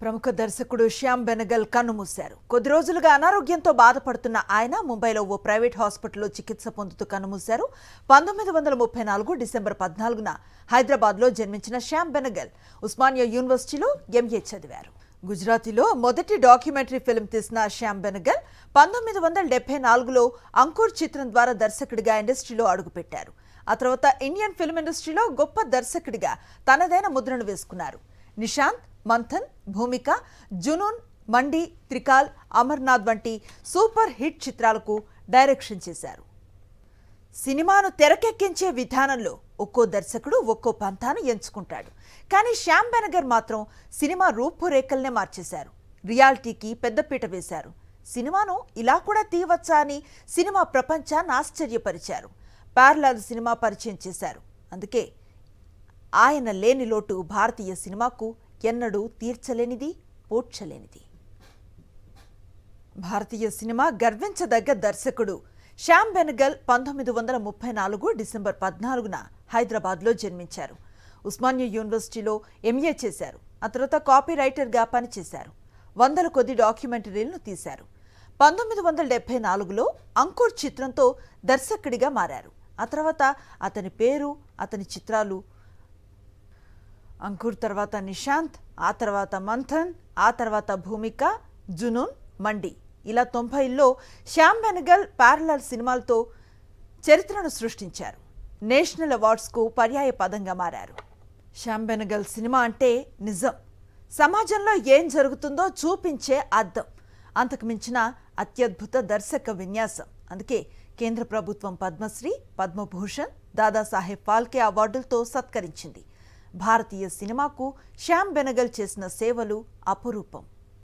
ప్రముఖ దర్శకుడు శ్యామ్ బెనగల్ కన్నుమూశారు. కొద్ది రోజులుగా అనారోగ్యంతో బాధపడుతున్న ఆయన ముంబైలో ఓ ప్రైవేట్ హాస్పిటల్లో చికిత్స పొందుతూ కన్నుమూశారు. 1934 డిసెంబర్ 14న హైదరాబాద్లో జన్మించిన శ్యామ్ బెనగల్ ఉస్మానియా యూనివర్సిటీలో ఎంఏ చదివారు. గుజరాతీలో మొదటి డాక్యుమెంటరీ ఫిల్మ్ తీసిన శ్యామ్ బెనగల్ 1974లో అంకుర్ చిత్రం ద్వారా దర్శకుడిగా ఇండస్ట్రీలో అడుగుపెట్టారు. ఆ తర్వాత ఇండియన్ ఫిల్మ్ ఇండస్ట్రీలో గొప్ప దర్శకుడిగా తనదైన ముద్రను వేసుకున్నారు. నిశాంత్, మంథన్, భూమిక, జునూన్, మండి, త్రికాల్, అమర్నాథ్ వంటి సూపర్ హిట్ చిత్రాలకు డైరెక్షన్ చేశారు. సినిమాను తెరకెక్కించే విధానంలో ఒక్కో దర్శకుడు ఒక్కో పంథాను ఎంచుకుంటాడు. కానీ శ్యామ్ బెనగల్ మాత్రం సినిమా రూపురేఖల్నే మార్చేశారు. రియాలిటీకి పెద్దపీట వేశారు. సినిమాను ఇలా కూడా తీయవచ్చా అని సినిమా ప్రపంచాన్ని ఆశ్చర్యపరిచారు. ప్యారలల్ సినిమా పరిచయం చేశారు. అందుకే ఆయన లేని లోటు భారతీయ సినిమాకు ఎన్నడూ తీర్చలేనిది, పూడ్చలేనిది. భారతీయ సినిమా గర్వించదగ్గ దర్శకుడు శ్యామ్ బెనగల్ 1934 డిసెంబర్ 14న హైదరాబాద్లో జన్మించారు. ఉస్మానియా యూనివర్సిటీలో ఎంఏ చేశారు. ఆ తర్వాత కాపీ రైటర్గా పనిచేశారు. 100 కొద్ది డాక్యుమెంటరీలను తీశారు. 1974లో అంకుర్ చిత్రంతో దర్శకుడిగా మారారు. ఆ తర్వాత అతని పేరు, అతని చిత్రాలు అంకుర్ తర్వాత నిశాంత్, ఆ తర్వాత మంథన్, ఆ తర్వాత భూమిక, జునూన్, మండి ఇలా 90లో శ్యామ్ బెనగల్ ప్యారలల్ సినిమాలతో చరిత్రను సృష్టించారు. నేషనల్ అవార్డ్స్కు పర్యాయ పదంగా మారారు. శ్యామ్ బెనగల్ సినిమా అంటే నిజం, సమాజంలో ఏం జరుగుతుందో చూపించే అద్దం, అంతకు మించిన అత్యద్భుత దర్శక విన్యాసం. అందుకే కేంద్ర ప్రభుత్వం పద్మశ్రీ, పద్మభూషణ్, దాదాసాహెబ్ ఫాల్కే అవార్డులతో సత్కరించింది. భారతీయ సినిమాకు శ్యామ్ బెనగల్ చేసిన సేవలు అపురూపం.